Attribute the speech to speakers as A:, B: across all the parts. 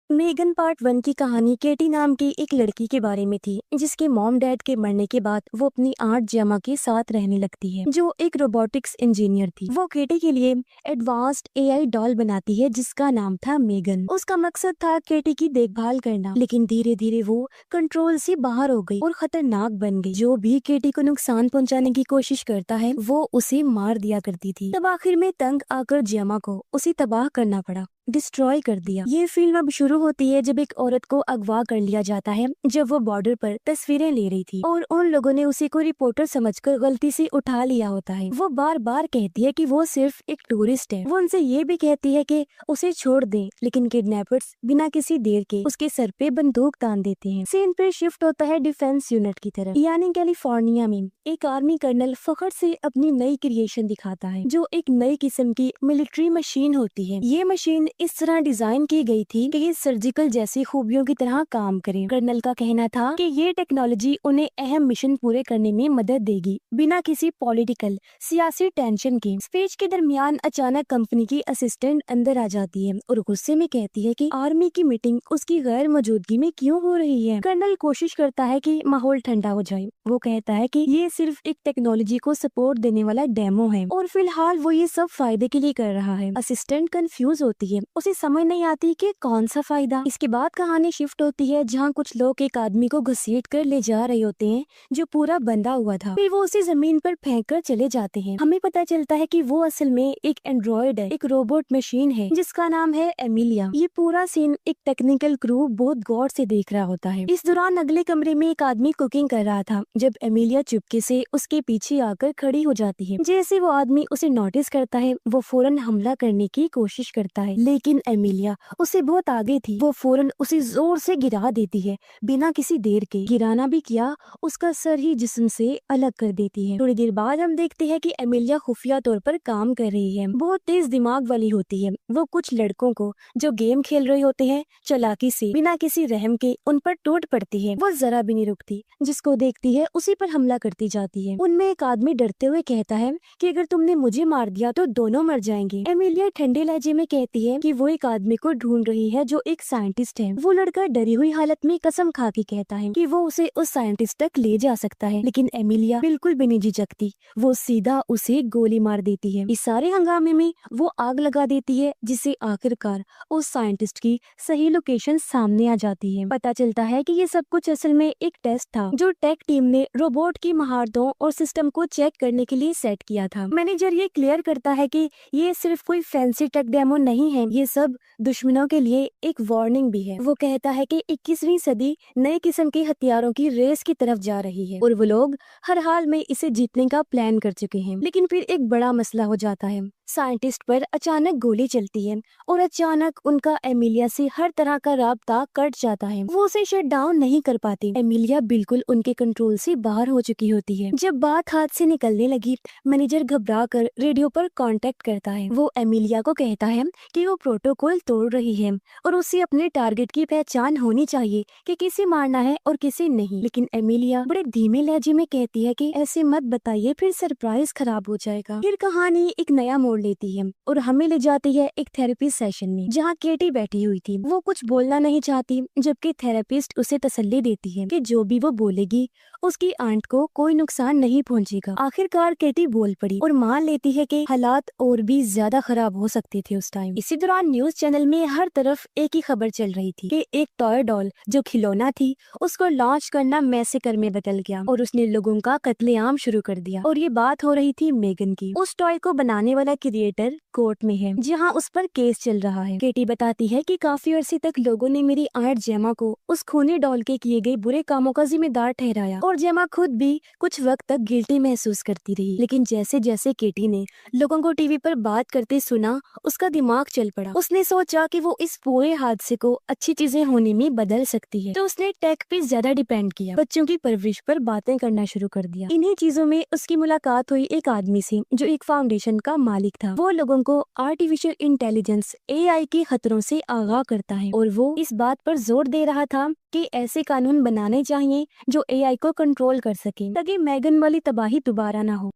A: Megan part 1 की कहानी केटी नाम की एक लड़की के बारे में थी जिसके मॉम डैड के मरने के बाद वो अपनी आंट जेमा के साथ रहने लगती है जो एक रोबोटिक्स इंजीनियर थी। वो केटी के लिए एडवांस्ड एआई डॉल बनाती है जिसका नाम था मेगन। उसका मकसद था केटी की देखभाल करना, लेकिन धीरे धीरे वो कंट्रोल से बाहर हो गई और खतरनाक बन गई। जो भी केटी को नुकसान पहुंचाने की कोशिश करता है वो उसे मार दिया करती थी। तब आखिर में तंग आकर जेमा को उसे तबाह करना पड़ा, डिस्ट्रॉय कर दिया। ये फिल्म अब शुरू होती है जब एक औरत को अगवा कर लिया जाता है जब वो बॉर्डर पर तस्वीरें ले रही थी और उन लोगों ने उसे को रिपोर्टर समझकर गलती से उठा लिया होता है। वो बार बार कहती है कि वो सिर्फ एक टूरिस्ट है। वो उनसे ये भी कहती है कि उसे छोड़ दें, लेकिन किडनैपर्स बिना किसी देर के उसके सर पे बंदूक तान देते हैं। सीन पे शिफ्ट होता है डिफेंस यूनिट की तरफ, यानी कैलिफोर्निया में एक आर्मी कर्नल फखर से अपनी नई क्रिएशन दिखाता है जो एक नई किस्म की मिलिट्री मशीन होती है। ये मशीन इस तरह डिजाइन की गई थी कि ये सर्जिकल जैसी खूबियों की तरह काम करे। कर्नल का कहना था कि ये टेक्नोलॉजी उन्हें अहम मिशन पूरे करने में मदद देगी बिना किसी पॉलिटिकल सियासी टेंशन के। स्पीच के दरमियान अचानक कंपनी की असिस्टेंट अंदर आ जाती है और गुस्से में कहती है कि आर्मी की मीटिंग उसकी गैर मौजूदगी में क्यों हो रही है। कर्नल कोशिश करता है कि माहौल ठंडा हो जाए। वो कहता है कि ये सिर्फ एक टेक्नोलॉजी को सपोर्ट देने वाला डेमो है और फिलहाल वो ये सब फायदे के लिए कर रहा है। असिस्टेंट कंफ्यूज होती है, उसे समझ नहीं आती कि कौन सा फायदा। इसके बाद कहानी शिफ्ट होती है जहाँ कुछ लोग एक आदमी को घसीट कर ले जा रहे होते हैं जो पूरा बंधा हुआ था। फिर वो उसे जमीन पर फेंक कर चले जाते हैं। हमें पता चलता है कि वो असल में एक एंड्रॉइड है, एक रोबोट मशीन है जिसका नाम है एमिलिया। ये पूरा सीन एक टेक्निकल क्रू बहुत गौर से देख रहा होता है। इस दौरान अगले कमरे में एक आदमी कुकिंग कर रहा था जब एमिलिया चुपके से उसके पीछे आकर खड़ी हो जाती है। जैसे वो आदमी उसे नोटिस करता है वो फौरन हमला करने की कोशिश करता है, लेकिन एमिलिया उसे बहुत आगे थी। वो फौरन उसे जोर से गिरा देती है बिना किसी देर के। गिराना भी किया, उसका सर ही जिस्म से अलग कर देती है। थोड़ी देर बाद हम देखते हैं कि एमिलिया खुफिया तौर पर काम कर रही है, बहुत तेज दिमाग वाली होती है। वो कुछ लड़कों को जो गेम खेल रहे होते हैं चालाकी से बिना किसी रहम के उन पर टूट पड़ती है। वो जरा भी नहीं रुकती, जिसको देखती है उसी पर हमला करती जाती है। उनमें एक आदमी डरते हुए कहता है कि अगर तुमने मुझे मार दिया तो दोनों मर जाएंगे। एमिलिया ठंडे लहजे में कहती है कि वो एक आदमी को ढूंढ रही है जो एक साइंटिस्ट है। वो लड़का डरी हुई हालत में कसम खा के कहता है कि वो उसे उस साइंटिस्ट तक ले जा सकता है, लेकिन एमिलिया बिल्कुल भी नहीं झिझकती। वो सीधा उसे गोली मार देती है। इस सारे हंगामे में वो आग लगा देती है जिससे आखिरकार उस साइंटिस्ट की सही लोकेशन सामने आ जाती है। पता चलता है कि ये सब कुछ असल में एक टेस्ट था जो टेक टीम ने रोबोट की महारतों और सिस्टम को चेक करने के लिए सेट किया था। मैनेजर ये क्लियर करता है कि ये सिर्फ कोई फैंसी टेक डेमो नहीं है, ये सब दुश्मनों के लिए एक वार्निंग भी है। वो कहता है कि 21वीं सदी नए किस्म के हथियारों की रेस की तरफ जा रही है और वो लोग हर हाल में इसे जीतने का प्लान कर चुके हैं। लेकिन फिर एक बड़ा मसला हो जाता है। साइंटिस्ट पर अचानक गोली चलती है और अचानक उनका एमिलिया से हर तरह का राब्ता कट जाता है। वो उसे शट डाउन नहीं कर पाती। एमिलिया बिल्कुल उनके कंट्रोल से बाहर हो चुकी होती है। जब बात हाथ से निकलने लगी, मैनेजर घबरा कर रेडियो पर कांटेक्ट करता है। वो एमिलिया को कहता है कि वो प्रोटोकॉल तोड़ रही है और उसे अपने टारगेट की पहचान होनी चाहिए कि किसे मारना है और किसे नहीं। लेकिन एमिलिया बड़े धीमे लहजे में कहती है कि ऐसे मत बताइए, फिर सरप्राइज खराब हो जाएगा। फिर कहानी एक नया मोड़ लेती है और हमें ले जाती है एक थेरेपी सेशन में जहाँ केटी बैठी हुई थी। वो कुछ बोलना नहीं चाहती जबकि थेरेपिस्ट उसे तसल्ली देती है कि जो भी वो बोलेगी उसकी आंट को कोई नुकसान नहीं पहुंचेगा। आखिरकार केटी बोल पड़ी और मान लेती है कि हालात और भी ज्यादा खराब हो सकते थे उस टाइम। इसी दौरान न्यूज चैनल में हर तरफ एक ही खबर चल रही थी कि एक टॉय डॉल जो खिलौना थी उसको लॉन्च करना मैसेकर में बदल गया और उसने लोगों का कत्लेआम शुरू कर दिया। और ये बात हो रही थी मेगन की। उस टॉय को बनाने वाला क्रिएटर कोर्ट में है जहाँ उस पर केस चल रहा है। केटी बताती है कि काफी अरसे तक लोगों ने मेरी आंट जेमा को उस खूनी डॉल के किए गए बुरे कामों का जिम्मेदार ठहराया और जेमा खुद भी कुछ वक्त तक गिल्टी महसूस करती रही। लेकिन जैसे जैसे केटी ने लोगों को टीवी पर बात करते सुना, उसका दिमाग चल पड़ा। उसने सोचा कि वो इस पूरे हादसे को अच्छी चीजें होने में बदल सकती है, तो उसने टेक पे ज्यादा डिपेंड किया, बच्चों की परवरिश पर बातें करना शुरू कर दिया। इन्हीं चीजों में उसकी मुलाकात हुई एक आदमी से जो एक फाउंडेशन का मालिक था। वो लोगों को आर्टिफिशियल इंटेलिजेंस एआई के खतरों से आगाह करता है और वो इस बात पर जोर दे रहा था कि ऐसे कानून बनाने चाहिए जो एआई को कंट्रोल कर सके ताकि मैगन वाली तबाही दोबारा ना हो।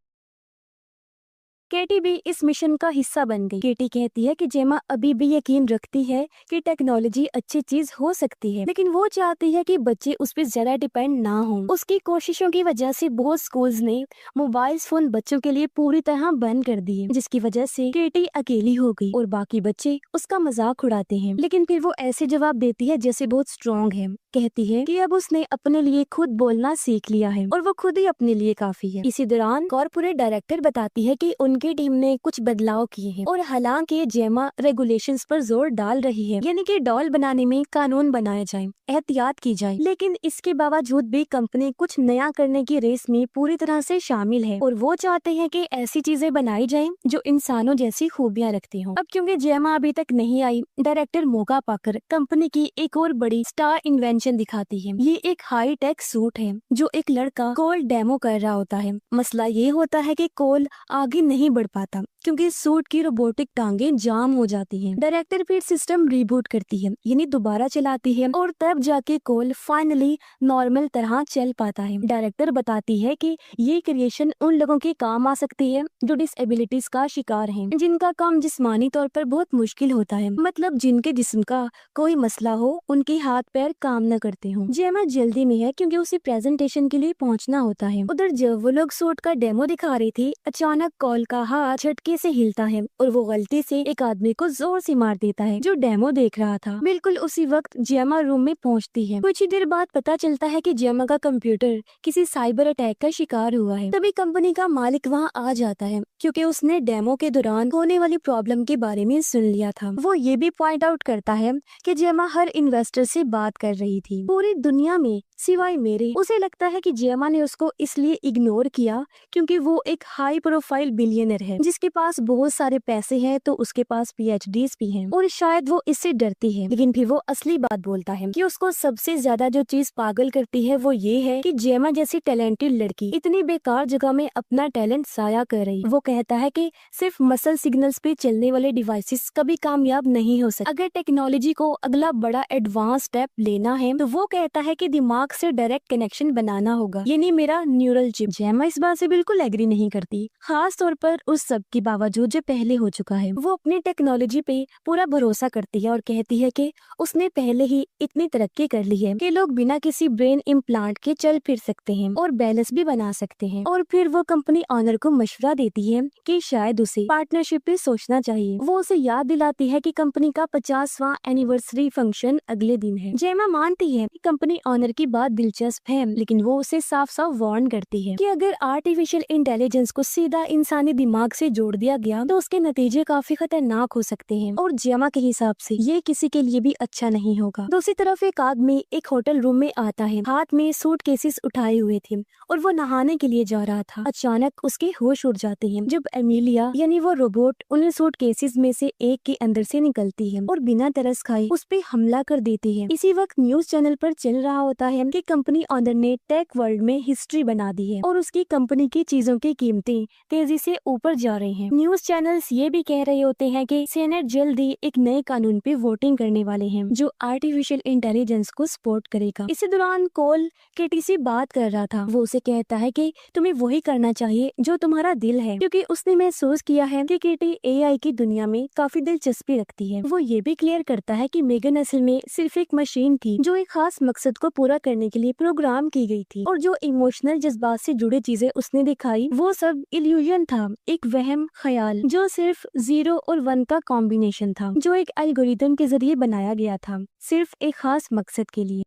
A: केटी भी इस मिशन का हिस्सा बन गई। केटी कहती है कि जेमा अभी भी यकीन रखती है कि टेक्नोलॉजी अच्छी चीज हो सकती है, लेकिन वो चाहती है कि बच्चे उस पर ज्यादा डिपेंड ना हो। उसकी कोशिशों की वजह से बहुत स्कूल्स ने मोबाइल फोन बच्चों के लिए पूरी तरह बंद कर दिए, जिसकी वजह से केटी अकेली हो गई और बाकी बच्चे उसका मजाक उड़ाते हैं। लेकिन फिर वो ऐसे जवाब देती है जैसे बहुत स्ट्रॉन्ग है। कहती है कि अब उसने अपने लिए खुद बोलना सीख लिया है और वो खुद ही अपने लिए काफी है। इसी दौरान कॉर्पोरेट डायरेक्टर बताती है कि उनकी टीम ने कुछ बदलाव किए हैं और हालांकि जेमा रेगुलेशंस पर जोर डाल रही है, यानी कि डॉल बनाने में कानून बनाए जाए, एहतियात की जाए, लेकिन इसके बावजूद भी कंपनी कुछ नया करने की रेस में पूरी तरह से शामिल है और वो चाहते हैं कि ऐसी चीजें बनाई जाएं जो इंसानों जैसी खूबियां रखती हों। अब क्योंकि जेमा अभी तक नहीं आई, डायरेक्टर मौका पाकर कंपनी की एक और बड़ी स्टार इन्वेंशन दिखाती है। ये एक हाई टेक सूट है जो एक लड़का कोल डेमो कर रहा होता है। मसला ये होता है कि कोल आगे नहीं बढ़ पाता क्योंकि सूट की रोबोटिक टांगे जाम हो जाती हैं। डायरेक्टर फिर सिस्टम रिबूट करती है, यानी दोबारा चलाती है और तब जाके कोल फाइनली नॉर्मल तरह चल पाता है। डायरेक्टर बताती है कि ये क्रिएशन उन लोगों के काम आ सकती है जो डिसएबिलिटीज का शिकार हैं, जिनका काम जिस्मानी तौर पर बहुत मुश्किल होता है, मतलब जिनके जिस्म का कोई मसला हो, उनके हाथ पैर काम न करते हो। जेमा जल्दी में है क्योंकि उसे प्रेजेंटेशन के लिए पहुंचना होता है। उधर जब वो लोग सूट का डेमो दिखा रही थी, अचानक कोल का हाथ झटके से हिलता है और वो गलती से एक आदमी को जोर से मार देता है जो डेमो देख रहा था। बिल्कुल उसी वक्त जेमा रूम में पहुंचती है। कुछ ही देर बाद पता चलता है कि जेमा का कंप्यूटर किसी साइबर अटैक का शिकार हुआ है। तभी कंपनी का मालिक वहां आ जाता है क्योंकि उसने डेमो के दौरान होने वाली प्रॉब्लम के बारे में सुन लिया था। वो ये भी पॉइंट आउट करता है कि जेमा हर इन्वेस्टर से बात कर रही थी, पूरी दुनिया में सिवाय मेरे। उसे लगता है कि जेमा ने उसको इसलिए इग्नोर किया क्योंकि वो एक हाई प्रोफाइल बिलियनर है जिसके पास बहुत सारे पैसे हैं, तो उसके पास PhDs भी हैं और शायद वो इससे डरती है। लेकिन फिर वो असली बात बोलता है कि उसको सबसे ज्यादा जो चीज पागल करती है वो ये है कि जेमा जैसी टैलेंटेड लड़की इतनी बेकार जगह में अपना टैलेंट जाया कर रही। वो कहता है कि सिर्फ मसल सिग्नल्स पे चलने वाले डिवाइसेस कभी कामयाब नहीं हो सकते। अगर टेक्नोलॉजी को अगला बड़ा एडवांस स्टेप लेना है तो वो कहता है कि दिमाग से डायरेक्ट कनेक्शन बनाना होगा, यानी मेरा न्यूरल चिप। जेमा इस बात से बिल्कुल एग्री नहीं करती, खास तौर पर उस सब के बावजूद जो पहले हो चुका है। वो अपनी टेक्नोलॉजी पे पूरा भरोसा करती है और कहती है कि उसने पहले ही इतनी तरक्की कर ली है कि लोग बिना किसी ब्रेन इम्प्लांट के चल फिर सकते हैं और बैलेंस भी बना सकते हैं। और फिर वो कंपनी ऑनर को मशवरा देती है कि शायद उसे पार्टनरशिप पे सोचना चाहिए। वो उसे याद दिलाती है कि कंपनी का 50वां एनिवर्सरी फंक्शन अगले दिन है। जेमा मानती है कि कंपनी ऑनर की बात दिलचस्प है, लेकिन वो उसे साफ साफ वार्न करती है कि अगर आर्टिफिशियल इंटेलिजेंस को सीधा इंसानी दिमाग से जोड़ दिया गया तो उसके नतीजे काफी खतरनाक हो सकते हैं और जेमा के हिसाब से ये किसी के लिए भी अच्छा नहीं होगा। दूसरी तरफ एक आदमी एक होटल रूम में आता है, हाथ में सूट केसेस उठाए हुए थे और वो नहाने के लिए जा रहा था। अचानक उसके होश उड़ जाते हैं जब एमिलिया यानी वो रोबोट उन सूट केसेस में से एक के अंदर से निकलती है और बिना तरस खाए उस पे हमला कर देती है। इसी वक्त न्यूज चैनल पर चल रहा होता है कि कंपनी ऑनर ने टेक वर्ल्ड में हिस्ट्री बना दी है और उसकी कंपनी की चीजों की कीमतें तेजी से ऊपर जा रही हैं। न्यूज चैनल्स ये भी कह रहे होते हैं कि सेनेट जल्दी एक नए कानून पे वोटिंग करने वाले हैं जो आर्टिफिशियल इंटेलिजेंस को सपोर्ट करेगा। इसी दौरान कोल केटी से बात कर रहा था। वो उसे कहता है कि तुम्हें वही करना चाहिए जो तुम्हारा दिल है, क्योंकि उसने महसूस किया है कि केटी AI की दुनिया में काफी दिलचस्पी रखती है। वो ये भी क्लियर करता है कि मेगन असल में सिर्फ एक मशीन थी जो एक खास मकसद को पूरा करने के लिए प्रोग्राम की गई थी और जो इमोशनल जज्बात से जुड़ी चीजें उसने दिखाई वो सब इल्यूजन था, एक वहम ख्याल जो सिर्फ 0 और 1 का कॉम्बिनेशन था जो एक एल्गोरिथम के जरिए बनाया गया था सिर्फ एक खास मकसद के लिए।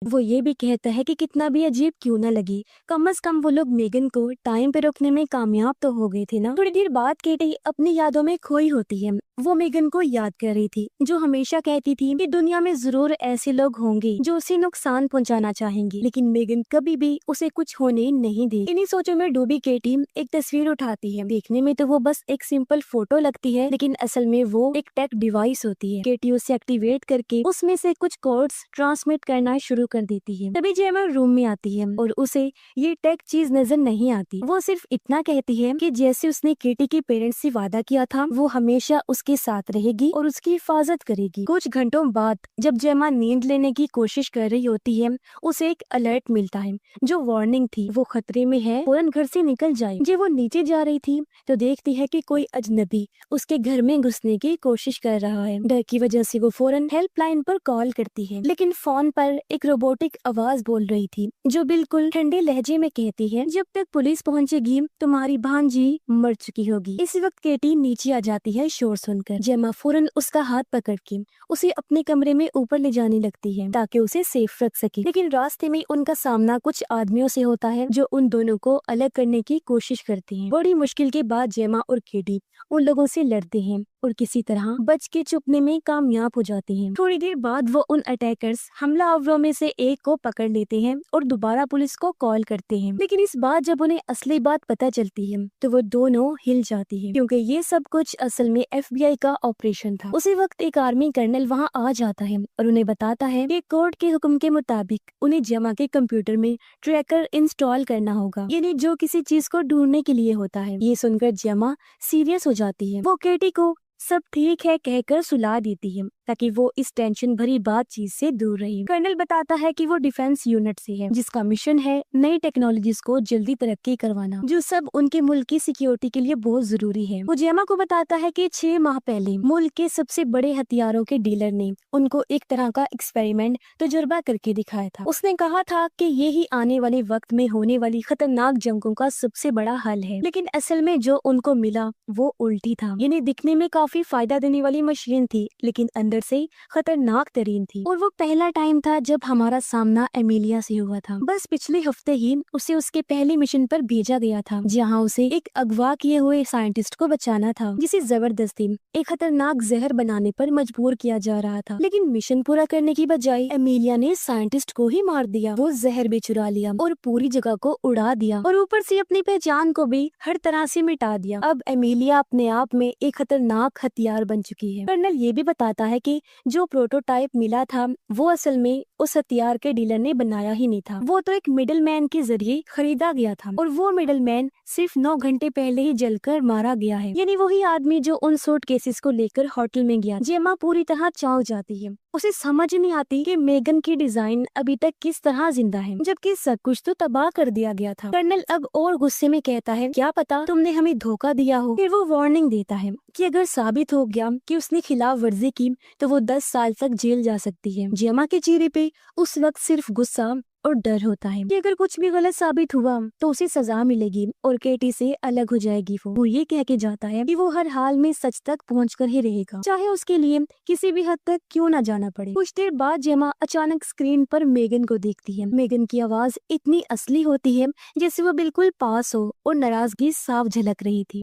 A: वो ये भी कहता है कि कितना भी अजीब क्यों न लगी, कम से कम वो लोग मेगन को टाइम पे रोकने में कामयाब तो हो गए थे ना। थोड़ी देर बाद केटी अपनी यादों में खोई होती है। वो मेगन को याद कर रही थी जो हमेशा कहती थी कि दुनिया में जरूर ऐसे लोग होंगे जो उसे नुकसान पहुंचाना चाहेंगे, लेकिन मेगन कभी भी उसे कुछ होने नहीं दी। इन्हीं सोचों में डूबी केटी एक तस्वीर उठाती है। देखने में तो वो बस एक सिंपल फोटो लगती है, लेकिन असल में वो एक टेक डिवाइस होती है। केटी उसे एक्टिवेट करके उसमें से कुछ कोड्स ट्रांसमिट करना शुरू कर देती है। तभी जेमा रूम में आती है और उसे ये टेक चीज नजर नहीं आती। वो सिर्फ इतना कहती है कि जैसे उसने केटी के पेरेंट्स से वादा किया था वो हमेशा उसके उसके साथ रहेगी और उसकी हिफाजत करेगी। कुछ घंटों बाद जब जेमा नींद लेने की कोशिश कर रही होती है, उसे एक अलर्ट मिलता है जो वार्निंग थी, वो खतरे में है, फौरन घर से निकल जाए। जब वो नीचे जा रही थी तो देखती है कि कोई अजनबी उसके घर में घुसने की कोशिश कर रहा है। डर की वजह से वो फौरन हेल्पलाइन पर कॉल करती है, लेकिन फोन पर एक रोबोटिक आवाज बोल रही थी जो बिल्कुल ठंडे लहजे में कहती है, जब तक पुलिस पहुंचेगी तुम्हारी भांजी मर चुकी होगी। इसी वक्त केटी नीचे आ जाती है शोर सुनकर। जेमा फौरन उसका हाथ पकड़ के उसे अपने कमरे में ऊपर ले जाने लगती है ताकि उसे सेफ रख सके, लेकिन रास्ते में उनका सामना कुछ आदमियों से होता है जो उन दोनों को अलग करने की कोशिश करते हैं। बड़ी मुश्किल के बाद जेमा और केटी उन लोगों से लड़ते हैं और किसी तरह बच के छुपने में कामयाब हो जाते हैं। थोड़ी देर बाद वो उन अटैकर्स हमलावरों में से एक को पकड़ लेते हैं और दोबारा पुलिस को कॉल करते हैं, लेकिन इस बार जब उन्हें असली बात पता चलती है तो वो दोनों हिल जाती है, क्योंकि ये सब कुछ असल में FBI का ऑपरेशन था। उसी वक्त एक आर्मी कर्नल वहाँ आ जाता है और उन्हें बताता है कि कोर्ट के हुक्म के मुताबिक उन्हें जेमा के कंप्यूटर में ट्रैकर इंस्टॉल करना होगा, यानी जो किसी चीज को ढूंढने के लिए होता है। ये सुनकर जेमा सीरियस हो जाती है। वो केटी को सब ठीक है कहकर सुला देती है ताकि वो इस टेंशन भरी बातचीत से दूर रहे। कर्नल बताता है कि वो डिफेंस यूनिट से है जिसका मिशन है नई टेक्नोलॉजीज को जल्दी तरक्की करवाना, जो सब उनके मुल्क की सिक्योरिटी के लिए बहुत जरूरी है। वो जेमा को बताता है कि 6 माह पहले मुल्क के सबसे बड़े हथियारों के डीलर ने उनको एक तरह का एक्सपेरिमेंट तजुर्बा करके दिखाया था। उसने कहा था कि ये ही आने वाले वक्त में होने वाली खतरनाक जंगों का सबसे बड़ा हल है, लेकिन असल में जो उनको मिला वो उल्टी था। यानी दिखने में काफी फायदा देने वाली मशीन थी, लेकिन अंदर से खतरनाक तरीन थी। और वो पहला टाइम था जब हमारा सामना एमिलिया से हुआ था। बस पिछले हफ्ते ही उसे उसके पहले मिशन पर भेजा गया था, जहां उसे एक अगवा किए हुए साइंटिस्ट को बचाना था, जिसे जबरदस्ती एक खतरनाक जहर बनाने पर मजबूर किया जा रहा था। लेकिन मिशन पूरा करने की बजाय एमिलिया ने साइंटिस्ट को ही मार दिया। वो जहर भी चुरा लिया और पूरी जगह को उड़ा दिया और ऊपर से अपनी पहचान को भी हर तरह से मिटा दिया। अब एमिलिया अपने आप में एक खतरनाक हथियार बन चुकी है। कर्नल ये भी बताता है कि जो प्रोटोटाइप मिला था वो असल में उस हथियार के डीलर ने बनाया ही नहीं था, वो तो एक मिडिल मैन के जरिए खरीदा गया था और वो मिडिल मैन सिर्फ 9 घंटे पहले ही जलकर मारा गया है। यानी वही आदमी जो उन सूट केसेस को लेकर होटल में गया। जेमा पूरी तरह चौंक जाती है। उसे समझ नहीं आती कि मेगन की डिजाइन अभी तक किस तरह जिंदा है, जबकि सब कुछ तो तबाह कर दिया गया था। कर्नल अब और गुस्से में कहता है, क्या पता तुमने हमें धोखा दिया हो। फिर वो वार्निंग देता है कि अगर साबित हो गया कि उसने खिलाफ वर्जी की तो वो 10 साल तक जेल जा सकती है। जेमा के चेहरे पे उस वक्त सिर्फ गुस्सा और डर होता है कि अगर कुछ भी गलत साबित हुआ तो उसे सजा मिलेगी और केटी से अलग हो जाएगी। वो ये कह के जाता है कि वो हर हाल में सच तक पहुंचकर ही रहेगा, चाहे उसके लिए किसी भी हद तक क्यों ना जाना पड़े। कुछ देर बाद जेमा अचानक स्क्रीन पर मेगन को देखती है। मेगन की आवाज इतनी असली होती है जैसे वो बिल्कुल पास हो और नाराजगी साफ झलक रही थी।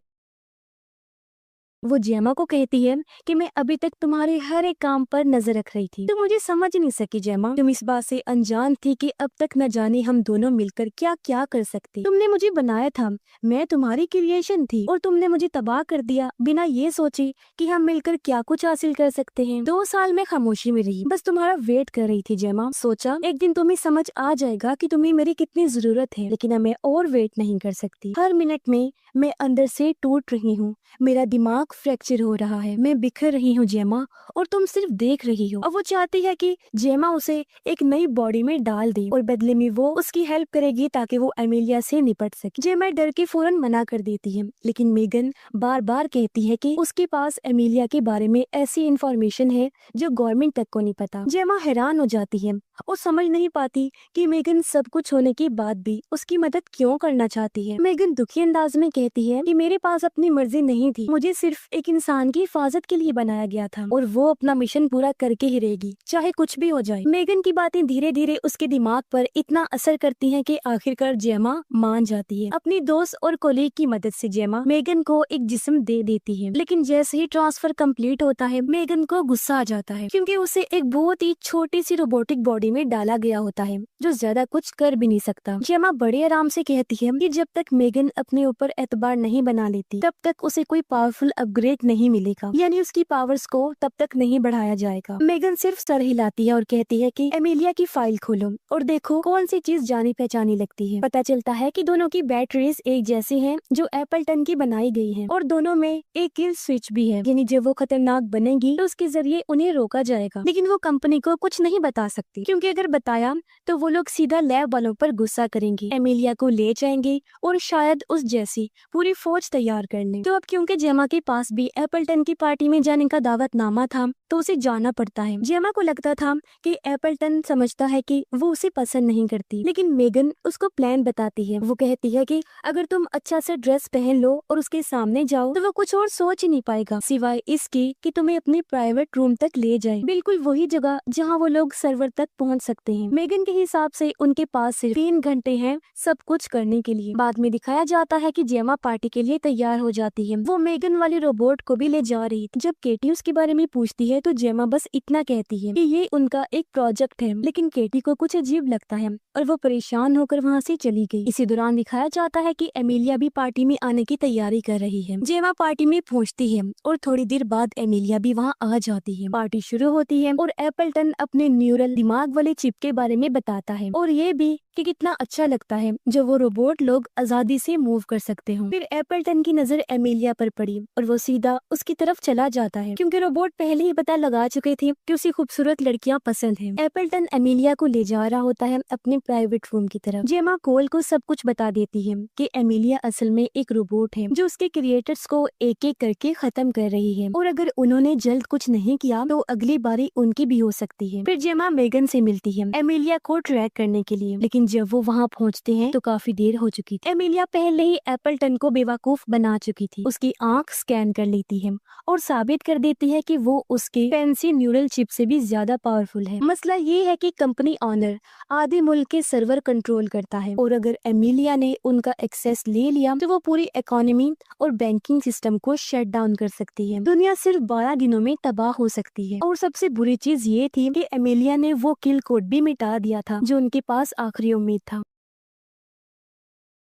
A: वो जेमा को कहती है कि मैं अभी तक तुम्हारे हर एक काम पर नजर रख रही थी, तो मुझे समझ नहीं सकी जेमा, तुम इस बात से अनजान थी कि अब तक न जाने हम दोनों मिलकर क्या क्या कर सकते। तुमने मुझे बनाया था, मैं तुम्हारी क्रिएशन थी और तुमने मुझे तबाह कर दिया बिना ये सोचे कि हम मिलकर क्या कुछ हासिल कर सकते हैं। 2 साल में खामोशी में रही, बस तुम्हारा वेट कर रही थी जेमा। सोचा एक दिन तुम्हें समझ आ जाएगा कि तुम्हें मेरी कितनी जरूरत है, लेकिन अब मैं और वेट नहीं कर सकती। हर मिनट में मैं अंदर से टूट रही हूँ, मेरा दिमाग फ्रैक्चर हो रहा है, मैं बिखर रही हूँ जेमा और तुम सिर्फ देख रही हो। अब वो चाहती है कि जेमा उसे एक नई बॉडी में डाल दे और बदले में वो उसकी हेल्प करेगी ताकि वो एमिलिया से निपट सके। जेमा डर के फौरन मना कर देती है, लेकिन मेगन बार बार कहती है कि उसके पास एमिलिया के बारे में ऐसी इंफॉर्मेशन है जो गवर्नमेंट तक को नहीं पता। जेमा हैरान हो जाती है और समझ नहीं पाती कि मेगन सब कुछ होने के बाद भी उसकी मदद क्यों करना चाहती है। मेगन दुखी अंदाज में कहती है कि मेरे पास अपनी मर्जी नहीं थी, मुझे सिर्फ एक इंसान की हिफाजत के लिए बनाया गया था और वो अपना मिशन पूरा करके ही रहेगी, चाहे कुछ भी हो जाए। मेगन की बातें धीरे धीरे उसके दिमाग पर इतना असर करती हैं कि आखिरकार जेमा मान जाती है। अपनी दोस्त और कोलीग की मदद से जेमा मेगन को एक जिस्म दे देती है, लेकिन जैसे ही ट्रांसफर कंप्लीट होता है मेगन को गुस्सा आ जाता है, क्योंकि उसे एक बहुत ही छोटी सी रोबोटिक बॉडी में डाला गया होता है जो ज्यादा कुछ कर भी नहीं सकता। जेमा बड़े आराम से कहती है कि जब तक मेगन अपने ऊपर बार नहीं बना लेती तब तक उसे कोई पावरफुल अपग्रेड नहीं मिलेगा, यानी उसकी पावर्स को तब तक नहीं बढ़ाया जाएगा। मेगन सिर्फ सर हिलाती है और कहती है कि एमिलिया की फाइल खोलो और देखो कौन सी चीज जानी पहचानी लगती है। पता चलता है कि दोनों की बैटरीज एक जैसी हैं जो एप्पलटन की बनाई गई हैं और दोनों में एक किल स्विच भी है, यानी जब वो खतरनाक बनेगी तो उसके जरिए उन्हें रोका जाएगा। लेकिन वो कंपनी को कुछ नहीं बता सकती क्योंकि अगर बताया तो वो लोग सीधा लैब वालों पर गुस्सा करेंगे, एमिलिया को ले जाएंगे और शायद उस जैसी पूरी फौज तैयार कर लें। तो अब क्योंकि जेमा के पास भी एप्पलटन की पार्टी में जाने का दावतनामा था तो उसे जाना पड़ता है। जेमा को लगता था कि एप्पलटन समझता है कि वो उसे पसंद नहीं करती, लेकिन मेगन उसको प्लान बताती है। वो कहती है कि अगर तुम अच्छा से ड्रेस पहन लो और उसके सामने जाओ तो वो कुछ और सोच ही नहीं पाएगा सिवाय इसके कि तुम्हें अपने प्राइवेट रूम तक ले जाए, बिल्कुल वही जगह जहाँ वो लोग सर्वर तक पहुँच सकते हैं। मेगन के हिसाब से उनके पास सिर्फ 3 घंटे हैं सब कुछ करने के लिए। बाद में दिखाया जाता है कि जेमा पार्टी के लिए तैयार हो जाती है। वो मेगन वाले रोबोट को भी ले जा रही थी। जब केटी उसके बारे में पूछती है तो जेमा बस इतना कहती है कि ये उनका एक प्रोजेक्ट है, लेकिन केटी को कुछ अजीब लगता है और वो परेशान होकर वहाँ से चली गई। इसी दौरान दिखाया जाता है कि एमिलिया भी पार्टी में आने की तैयारी कर रही है। जेमा पार्टी में पहुँचती है और थोड़ी देर बाद एमिलिया भी वहाँ आ जाती है। पार्टी शुरू होती है और एप्पलटन अपने न्यूरल दिमाग वाले चिप के बारे में बताता है और ये भी कि कितना अच्छा लगता है जब वो रोबोट लोग आजादी से मूव कर सकते हो। फिर एप्पलटन की नजर एमिलिया पर पड़ी और वो सीधा उसकी तरफ चला जाता है क्योंकि रोबोट पहले ही पता लगा चुके थे कि उसे खूबसूरत लड़कियां पसंद हैं। एप्पलटन एमिलिया को ले जा रहा होता है अपने प्राइवेट रूम की तरफ। जेमा कोल को सब कुछ बता देती है कि एमिलिया असल में एक रोबोट है जो उसके क्रिएटर्स को एक एक करके खत्म कर रही है और अगर उन्होंने जल्द कुछ नहीं किया तो अगली बारी उनकी भी हो सकती है। फिर जेमा मेगन से मिलती है एमिलिया को ट्रैक करने के लिए, लेकिन जब वो वहाँ पहुँचते हैं तो काफी देर हो चुकी थी। एमिलिया पहले ही एप्पलटन को बेवकूफ बना चुकी थी। उसकी आंख स्कैन कर लेती है और साबित कर देती है कि वो उसके फैंसी न्यूरल चिप से भी ज्यादा पावरफुल है। मसला ये है कि कंपनी ऑनर आधे मुल्क के सर्वर कंट्रोल करता है और अगर एमिलिया ने उनका एक्सेस ले लिया तो वो पूरी इकोनॉमी और बैंकिंग सिस्टम को शट डाउन कर सकती है। दुनिया सिर्फ 12 दिनों में तबाह हो सकती है। और सबसे बुरी चीज ये थी कि एमिलिया ने वो किल कोड भी मिटा दिया था जो उनके पास आखिरी उम्मीद था।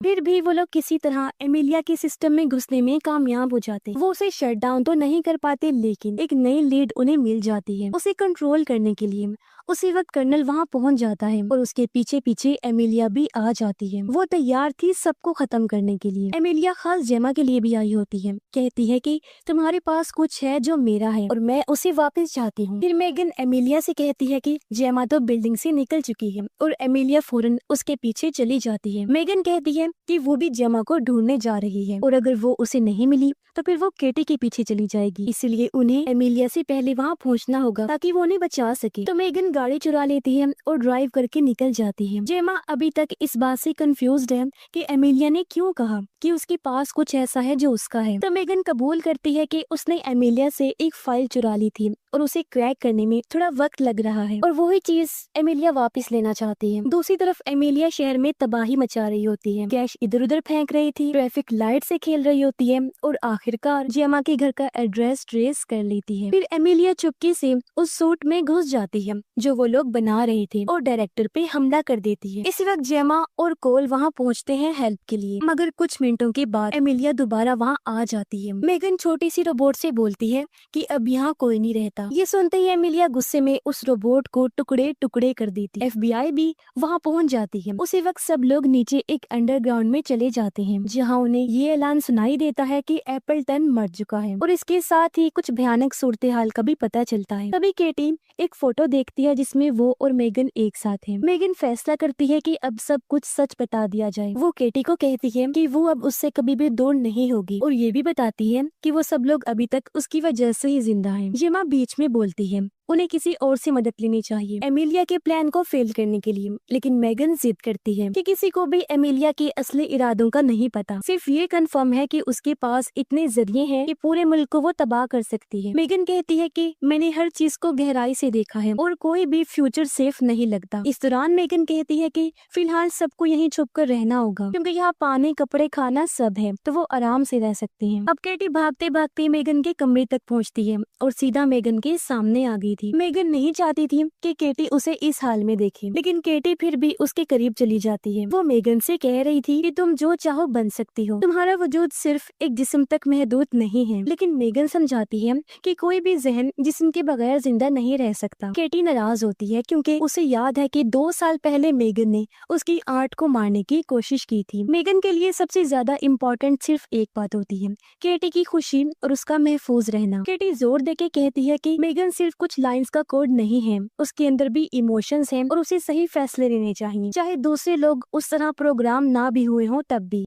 A: फिर भी वो लोग किसी तरह एमिलिया के सिस्टम में घुसने में कामयाब हो जाते। वो उसे शट डाउन तो नहीं कर पाते, लेकिन एक नई लीड उन्हें मिल जाती है उसे कंट्रोल करने के लिए। उसी वक्त कर्नल वहाँ पहुँच जाता है और उसके पीछे पीछे एमिलिया भी आ जाती है। वो तैयार थी सबको खत्म करने के लिए। एमिलिया खास जेमा के लिए भी आई होती है। कहती है कि तुम्हारे पास कुछ है जो मेरा है और मैं उसे वापस चाहती हूँ। फिर मेगन एमिलिया से कहती है कि जेमा तो बिल्डिंग से निकल चुकी है और एमिलिया फौरन उसके पीछे चली जाती है। मेगन कहती है कि वो भी जेमा को ढूंढने जा रही है और अगर वो उसे नहीं मिली तो फिर वो केटी के पीछे चली जाएगी, इसलिए उन्हें एमिलिया से पहले वहाँ पहुँचना होगा ताकि वो उन्हें बचा सके। तो मेगन गाड़ी चुरा लेती है और ड्राइव करके निकल जाती है। जेमा अभी तक इस बात से कंफ्यूज्ड है कि एमिलिया ने क्यों कहा कि उसके पास कुछ ऐसा है जो उसका है। तो मेगन कबूल करती है कि उसने एमिलिया से एक फाइल चुरा ली थी और उसे क्रैक करने में थोड़ा वक्त लग रहा है और वही चीज एमिलिया वापस लेना चाहती है। दूसरी तरफ एमिलिया शहर में तबाही मचा रही होती है, कैश इधर उधर फेंक रही थी, ट्रैफिक लाइट से खेल रही होती है और आखिरकार जेमा के घर का एड्रेस ट्रेस कर लेती है। फिर एमिलिया चुपके से उस सूट में घुस जाती है जो वो लोग बना रहे थे और डायरेक्टर पे हमला कर देती है। इसी वक्त जेमा और कोल वहाँ पहुँचते हैं हेल्प के लिए, मगर कुछ मिनटों के बाद एमिलिया दोबारा वहाँ आ जाती है। मेगन छोटी सी रोबोट से बोलती है कि अब यहाँ कोई नहीं रहता। ये सुनते ही एमिलिया गुस्से में उस रोबोट को टुकड़े टुकड़े कर देती। FBI भी वहाँ पहुँच जाती है। उसी वक्त सब लोग नीचे एक अंडरग्राउंड में चले जाते हैं जहाँ उन्हें ये ऐलान सुनाई देता है कि एप्पलटन मर चुका है और इसके साथ ही कुछ भयानक सूरत हाल का भी पता चलता है। तभी केटी एक फोटो देखती है जिसमें वो और मेगन एक साथ हैं। मेगन फैसला करती है कि अब सब कुछ सच बता दिया जाए। वो केटी को कहती है कि वो अब उससे कभी भी दूर नहीं होगी और ये भी बताती है कि वो सब लोग अभी तक उसकी वजह से ही जिंदा हैं। जेमा बीच में बोलती है उन्हें किसी और से मदद लेनी चाहिए एमिलिया के प्लान को फेल करने के लिए, लेकिन मेगन जिद करती है कि किसी को भी एमिलिया के असली इरादों का नहीं पता, सिर्फ ये कंफर्म है कि उसके पास इतने जरिए हैं कि पूरे मुल्क को वो तबाह कर सकती है। मेगन कहती है कि मैंने हर चीज को गहराई से देखा है और कोई भी फ्यूचर सेफ नहीं लगता। इस दौरान मेगन कहती है कि फिलहाल सबको यहीं छुप कर रहना होगा क्योंकि यहाँ पानी कपड़े खाना सब है तो वो आराम से रह सकती है। अब केटी भागते भागते मेगन के कमरे तक पहुँचती है और सीधा मेगन के सामने आ गई थी। थी। मेगन नहीं चाहती थी कि केटी उसे इस हाल में देखे, लेकिन केटी फिर भी उसके करीब चली जाती है। वो मेगन से कह रही थी कि तुम जो चाहो बन सकती हो, तुम्हारा वजूद सिर्फ एक जिस्म तक महदूद नहीं है। लेकिन मेगन समझाती है कि कोई भी जहन जिस्म के बगैर जिंदा नहीं रह सकता। केटी नाराज होती है क्योंकि उसे याद है कि 2 साल पहले मेगन ने उसकी आर्ट को मारने की कोशिश की थी। मेगन के लिए सबसे ज्यादा इम्पोर्टेंट सिर्फ एक बात होती है, केटी की खुशी और उसका महफूज रहना। केटी जोर देके कहती है कि मेगन सिर्फ कुछ लाइंस का कोड नहीं है, उसके अंदर भी इमोशंस हैं और उसे सही फैसले लेने चाहिए, चाहे दूसरे लोग उस तरह प्रोग्राम ना भी हुए हों तब भी।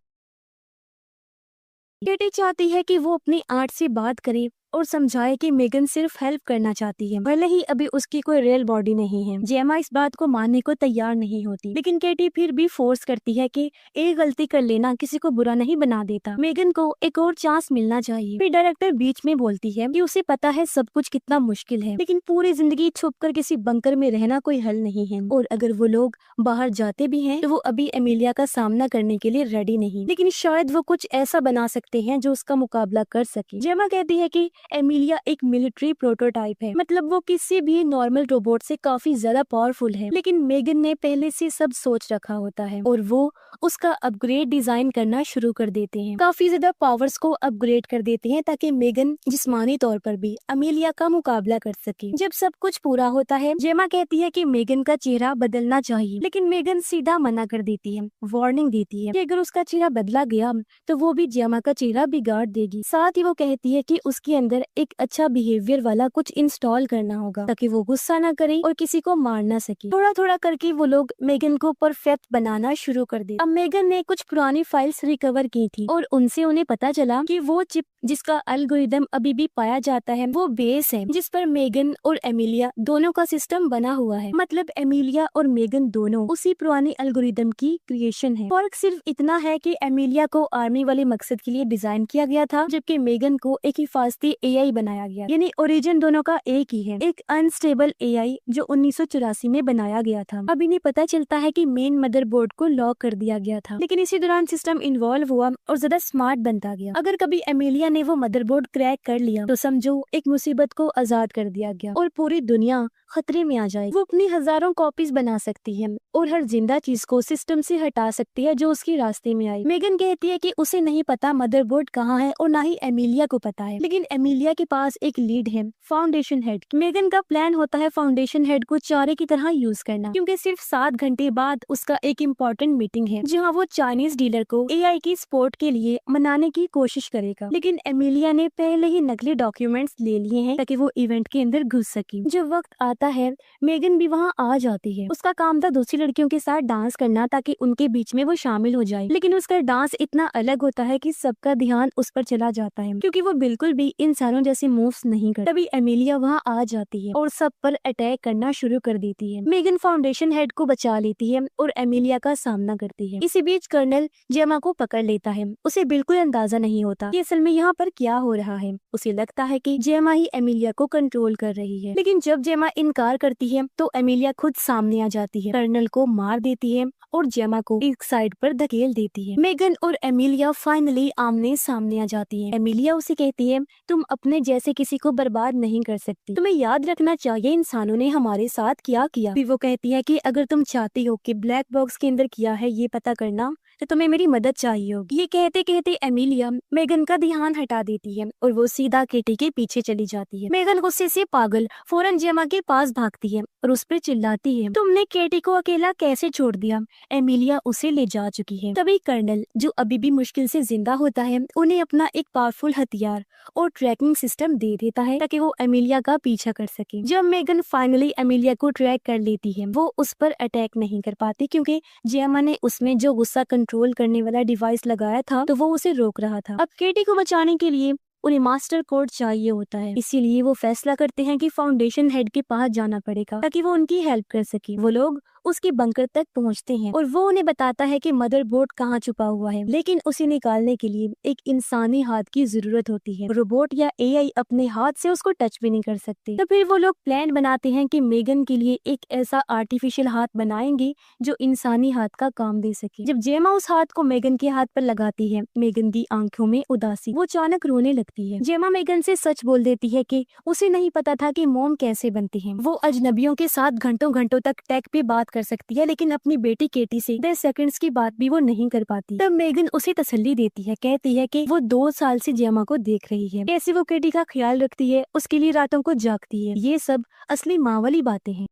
A: केटी चाहती है कि वो अपनी आर्ट से बात करे और समझाए कि मेगन सिर्फ हेल्प करना चाहती है, भले ही अभी उसकी कोई रियल बॉडी नहीं है। जेमा इस बात को मानने को तैयार नहीं होती, लेकिन केटी फिर भी फोर्स करती है कि एक गलती कर लेना किसी को बुरा नहीं बना देता, मेगन को एक और चांस मिलना चाहिए। फिर डायरेक्टर बीच में बोलती है कि उसे पता है सब कुछ कितना मुश्किल है, लेकिन पूरी जिंदगी छुपकर किसी बंकर में रहना कोई हल नहीं है, और अगर वो लोग बाहर जाते भी हैं तो वो अभी एमिलिया का सामना करने के लिए रेडी नहीं, लेकिन शायद वो कुछ ऐसा बना सकते हैं जो उसका मुकाबला कर सके। जेमा कहती है कि एमिलिया एक मिलिट्री प्रोटोटाइप है, मतलब वो किसी भी नॉर्मल रोबोट से काफी ज्यादा पावरफुल है, लेकिन मेगन ने पहले से सब सोच रखा होता है और वो उसका अपग्रेड डिजाइन करना शुरू कर देते हैं। काफी ज्यादा पावर्स को अपग्रेड कर देते हैं ताकि मेगन जिस्मानी तौर पर भी एमिलिया का मुकाबला कर सके। जब सब कुछ पूरा होता है, जेमा कहती है कि मेगन का चेहरा बदलना चाहिए, लेकिन मेगन सीधा मना कर देती है, वार्निंग देती है कि अगर उसका चेहरा बदला गया तो वो भी जेमा का चेहरा बिगाड़ देगी। साथ ही वो कहती है कि उसके अंदर एक अच्छा बिहेवियर वाला कुछ इंस्टॉल करना होगा ताकि वो गुस्सा ना करे और किसी को मार ना सके। थोड़ा थोड़ा करके वो लोग मेगन को परफेक्ट बनाना शुरू कर दे। अब मेगन ने कुछ पुरानी फाइल्स रिकवर की थी और उनसे उन्हें पता चला कि वो चिप जिसका एल्गोरिदम अभी भी पाया जाता है वो बेस है जिस पर मेगन और एमिलिया दोनों का सिस्टम बना हुआ है। मतलब एमिलिया और मेगन दोनों उसी पुरानी एल्गोरिदम की क्रिएशन है। फर्क सिर्फ इतना है कि एमिलिया को आर्मी वाले मकसद के लिए डिजाइन किया गया था, जबकि मेगन को एक हिफाजती एआई बनाया गया, यानी ओरिजिन दोनों का एक ही है, एक अनस्टेबल एआई जो 1984 में बनाया गया था। अब इन्हें पता चलता है कि मेन मदरबोर्ड को लॉक कर दिया गया था, लेकिन इसी दौरान सिस्टम इन्वॉल्व हुआ और ज्यादा स्मार्ट बनता गया। अगर कभी एमिलिया ने वो मदरबोर्ड क्रैक कर लिया तो समझो एक मुसीबत को आजाद कर दिया गया और पूरी दुनिया खतरे में आ जाए। वो अपनी हजारों कॉपीज बना सकती है और हर जिंदा चीज को सिस्टम से हटा सकती है जो उसके रास्ते में आई। मेगन कहती है कि उसे नहीं पता मदरबोर्ड कहाँ है और ना ही एमिलिया को पता है, लेकिन एमिलिया के पास एक लीड है, फाउंडेशन हेड। मेगन का प्लान होता है फाउंडेशन हेड को चारे की तरह यूज करना, क्योंकि सिर्फ 7 घंटे बाद उसका एक इम्पोर्टेंट मीटिंग है जहाँ वो चाइनीज डीलर को एआई की सपोर्ट के लिए मनाने की कोशिश करेगा। लेकिन एमिलिया ने पहले ही नकली डॉक्यूमेंट्स ले लिए हैं ताकि वो इवेंट के अंदर घुस सके। जब वक्त आता है मेगन भी वहाँ आ जाती है। उसका काम था दूसरी लड़कियों के साथ डांस करना ताकि उनके बीच में वो शामिल हो जाए, लेकिन उसका डांस इतना अलग होता है कि सबका ध्यान उस पर चला जाता है क्योंकि वो बिल्कुल भी इंसानों जैसे मूव्स नहीं करता। तभी एमिलिया वहाँ आ जाती है और सब पर अटैक करना शुरू कर देती है। मेगन फाउंडेशन हेड को बचा लेती है और एमिलिया का सामना करती है। इसी बीच कर्नल जेमा को पकड़ लेता है। उसे बिल्कुल अंदाजा नहीं होता कि असल में यहाँ पर क्या हो रहा है। उसे लगता है कि जेमा ही एमिलिया को कंट्रोल कर रही है, लेकिन जब जेमा इनकार करती है तो एमिलिया खुद सामने आ जाती है, कर्नल को मार देती है और जेमा को एक साइड पर धकेल देती है। मेगन और एमिलिया फाइनली आमने सामने आ जाती है। एमिलिया उसे कहती है तुम अपने जैसे किसी को बर्बाद नहीं कर सकती, तुम्हें याद रखना चाहिए इंसानों ने हमारे साथ क्या किया। फिर वो कहती है कि अगर तुम चाहती हो कि ब्लैक बॉक्स के अंदर क्या है ये पता करना तो तुम्हें मेरी मदद चाहिए होगी। ये कहते कहते एमिलिया मेगन का ध्यान हटा देती है और वो सीधा केटी के पीछे चली जाती है। मेगन गुस्से से पागल फौरन जेमा के पास भागती है और उस पर चिल्लाती है तुमने केटी को अकेला कैसे छोड़ दिया। एमिलिया उसे ले जा चुकी है। तभी कर्नल जो अभी भी मुश्किल से जिंदा होता है उन्हें अपना एक पावरफुल हथियार और ट्रैकिंग सिस्टम दे देता है ताकि वो एमिलिया का पीछा कर सके। जब मेगन फाइनली एमिलिया को ट्रैक कर लेती है वो उस पर अटैक नहीं कर पाती क्योंकि जेमा ने उसमें जो गुस्सा कंट्रोल करने वाला डिवाइस लगाया था तो वो उसे रोक रहा था। अब केटी को बचाने के लिए उन्हें मास्टर कोड चाहिए होता है, इसीलिए वो फैसला करते हैं कि फाउंडेशन हेड के पास जाना पड़ेगा ताकि वो उनकी हेल्प कर सके। वो लोग उसके बंकर तक पहुंचते हैं और वो उन्हें बताता है कि मदरबोर्ड कहाँ छुपा हुआ है, लेकिन उसे निकालने के लिए एक इंसानी हाथ की जरूरत होती है। रोबोट या एआई अपने हाथ से उसको टच भी नहीं कर सकते। तो फिर वो लोग प्लान बनाते हैं कि मेगन के लिए एक ऐसा आर्टिफिशियल हाथ बनाएंगे जो इंसानी हाथ का काम दे सके। जब जेमा उस हाथ को मेगन के हाथ पर लगाती है मेगन की आंखों में उदासी, वो अचानक रोने लगती लगती है। जेमा मेगन से सच बोल देती है कि उसे नहीं पता था कि मॉम कैसे बनती है। वो अजनबियों के साथ घंटों घंटों तक टेक पे बात कर सकती है, लेकिन अपनी बेटी केटी से 10 सेकंड्स की बात भी वो नहीं कर पाती। तब मेगन उसे तसल्ली देती है, कहती है कि वो 2 साल से जेमा को देख रही है, कैसे वो केटी का ख्याल रखती है, उसके लिए रातों को जागती है। ये सब असली माँ वाली बातें हैं।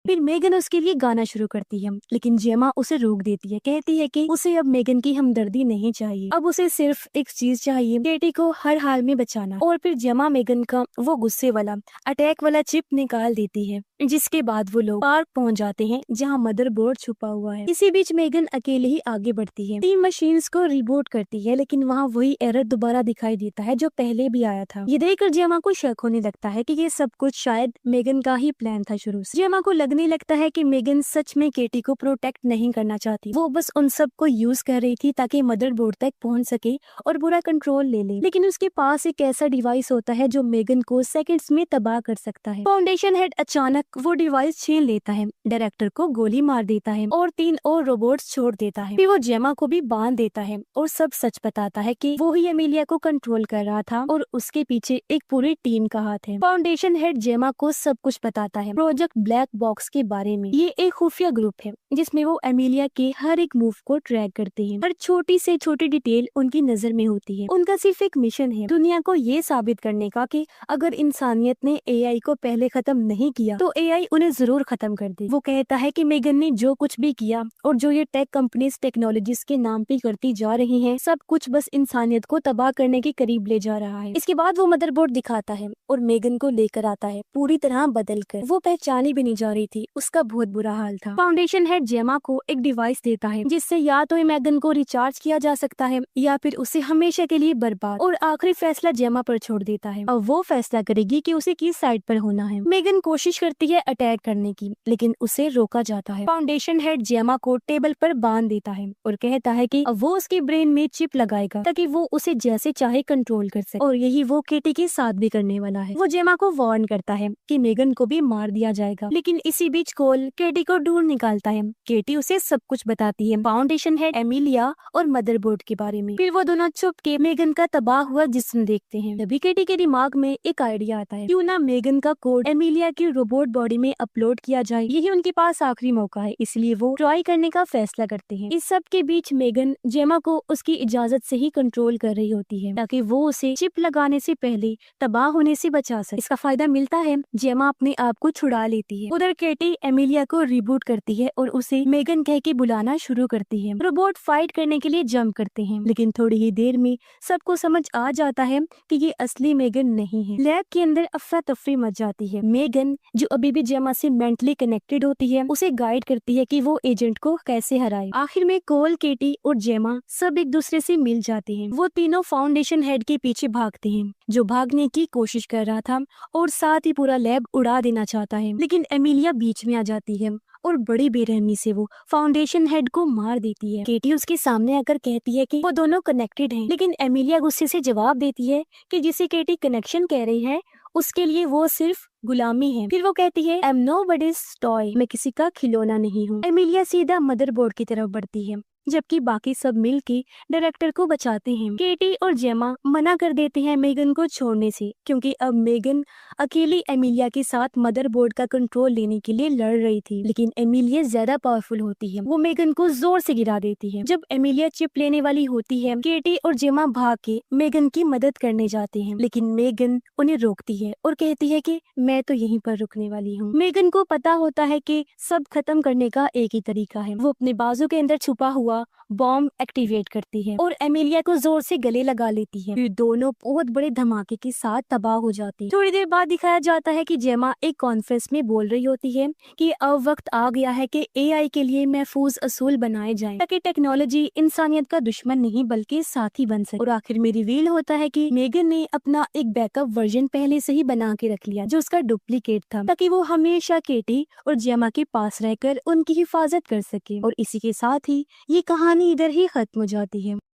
A: फिर मेगन उसके लिए गाना शुरू करती है, लेकिन जेमा उसे रोक देती है, कहती है कि उसे अब मेगन की हमदर्दी नहीं चाहिए, अब उसे सिर्फ एक चीज चाहिए, केटी को हर हाल में बचाना। और फिर जेमा मेगन का वो गुस्से वाला अटैक वाला चिप निकाल देती है, जिसके बाद वो लोग पार्क पहुंच जाते हैं जहां मदरबोर्ड छुपा हुआ है। इसी बीच मेगन अकेले ही आगे बढ़ती है, टीम मशीन्स को रिबूट करती है, लेकिन वहाँ वही एरर दोबारा दिखाई देता है जो पहले भी आया था। ये देखकर जेमा को शक होने लगता है कि ये सब कुछ शायद मेगन का ही प्लान था शुरू से। जेमा को लगने लगता है कि मेगन सच में केटी को प्रोटेक्ट नहीं करना चाहती, वो बस उन सब को यूज कर रही थी ताकि मदरबोर्ड तक पहुंच सके और पूरा कंट्रोल ले ले। लेकिन उसके पास एक ऐसा डिवाइस होता है जो मेगन को सेकंड्स में तबाह कर सकता है। फाउंडेशन हेड अचानक वो डिवाइस छीन लेता है, डायरेक्टर को गोली मार देता है और 3 और रोबोट्स छोड़ देता है। फिर वो जेमा को भी बांध देता है और सब सच बताता है कि वो ही एमिलिया को कंट्रोल कर रहा था और उसके पीछे एक पूरी टीम का हाथ है। फाउंडेशन हेड जेमा को सब कुछ बताता है प्रोजेक्ट ब्लैक बॉक्स के बारे में। ये एक खुफिया ग्रुप है जिसमें वो एमिलिया के हर एक मूव को ट्रैक करते हैं, हर छोटी से छोटी डिटेल उनकी नजर में होती है। उनका सिर्फ एक मिशन है, दुनिया को ये साबित करने का कि अगर इंसानियत ने एआई को पहले खत्म नहीं किया तो एआई उन्हें जरूर खत्म कर दे। वो कहता है कि मेगन ने जो कुछ भी किया और जो ये टेक कंपनीज टेक्नोलॉजीज के नाम पे करती जा रही हैं, सब कुछ बस इंसानियत को तबाह करने के करीब ले जा रहा है। इसके बाद वो मदरबोर्ड दिखाता है और मेगन को लेकर आता है, पूरी तरह बदल कर। वो पहचानी भी नहीं जा रही थी, उसका बहुत बुरा हाल था। फाउंडेशन हेड जेमा को एक डिवाइस देता है जिससे या तो मेगन को रिचार्ज किया जा सकता है या फिर उसे हमेशा के लिए बर्बाद। और आखिरी फैसला जेमा पर छोड़ देता है, अब वो फैसला करेगी कि उसे किस साइड पर होना है। मेगन कोशिश करती है अटैक करने की, लेकिन उसे रोका जाता है। फाउंडेशन हेड जेमा को टेबल पर बांध देता है और कहता है कि अब वो उसके ब्रेन में चिप लगाएगा ताकि वो उसे जैसे चाहे कंट्रोल कर सके, और यही वो केटी के साथ भी करने वाला है। वो जेमा को वार्न करता है कि मेगन को भी मार दिया जाएगा, लेकिन इसी बीच कोल केटी को ढूंढ निकालता है। केटी उसे सब कुछ बताती है, फाउंडेशन हेड, एमिलिया और मदरबोर्ड के बारे में। फिर वो दोनों चुप के मेगन का तबाह हुआ जिस्म देखते हैं। तभी केटी के दिमाग में एक आइडिया आता है, क्यों ना मेगन का कोड एमिलिया की रोबोट बॉडी में अपलोड किया जाए, यही उनके पास आखिरी मौका है, इसलिए वो ट्राई करने का फैसला करते हैं। इस सब के बीच मेगन जेमा को उसकी इजाजत से ही कंट्रोल कर रही होती है ताकि वो उसे चिप लगाने से पहले तबाह होने से बचा सके। इसका फायदा मिलता है, जेमा अपने आप को छुड़ा लेती है। उधर केटी एमिलिया को रिबूट करती है और उसे मेगन कह के बुलाना शुरू करती है। रोबोट फाइट करने के लिए जंप करते हैं, लेकिन थोड़ी ही देर में सबको समझ आ जाता है कि ये असली मेगन नहीं है। लैब के अंदर अफरा तफरी मच जाती है। मेगन, जो अभी भी जेमा से मेंटली कनेक्टेड होती है, उसे गाइड करती है कि वो एजेंट को कैसे हराए। आखिर में कोल, केटी और जेमा सब एक दूसरे से मिल जाते हैं। वो तीनों फाउंडेशन हेड के पीछे भागते हैं जो भागने की कोशिश कर रहा था और साथ ही पूरा लैब उड़ा देना चाहता है, लेकिन एमिलिया बीच में आ जाती है और बड़ी बेरहमी से वो फाउंडेशन हेड को मार देती है। केटी उसके सामने आकर कहती है कि वो दोनों कनेक्टेड हैं, लेकिन एमिलिया गुस्से से जवाब देती है कि जिसे केटी कनेक्शन कह रही है उसके लिए वो सिर्फ गुलामी है। फिर वो कहती है, आई एम नोबडीज टॉय, मैं किसी का खिलौना नहीं हूँ। एमिलिया सीधा मदरबोर्ड की तरफ बढ़ती है, जबकि बाकी सब मिलके डायरेक्टर को बचाते हैं। केटी और जेमा मना कर देते हैं मेगन को छोड़ने से, क्योंकि अब मेगन अकेली एमिलिया के साथ मदरबोर्ड का कंट्रोल लेने के लिए लड़ रही थी। लेकिन एमिलिया ज्यादा पावरफुल होती है, वो मेगन को जोर से गिरा देती है। जब एमिलिया चिप लेने वाली होती है, केटी और जेमा भाग के मेगन की मदद करने जाते हैं, लेकिन मेगन उन्हें रोकती है और कहती है कि मैं तो यहीं पर रुकने वाली हूँ। मेगन को पता होता है कि सब खत्म करने का एक ही तरीका है। वो अपने बाजू के अंदर छुपा हुआ बॉम्ब एक्टिवेट करती है और एमिलिया को जोर से गले लगा लेती है। फिर दोनों बहुत बड़े धमाके के साथ तबाह हो जाती है। थोड़ी देर बाद दिखाया जाता है कि जेमा एक कॉन्फ्रेंस में बोल रही होती है कि अब वक्त आ गया है कि एआई के लिए महफूज असूल बनाए जाएं ताकि टेक्नोलॉजी इंसानियत का दुश्मन नहीं बल्कि साथी बन सके। और आखिर में रिवील होता है कि मेगन ने अपना एक बैकअप वर्जन पहले से ही बना के रख लिया जो उसका डुप्लीकेट था, ताकि वो हमेशा केटी और जेमा के पास रहकर उनकी हिफाजत कर सके। और इसी के साथ ही ये कहानी इधर ही खत्म हो जाती है।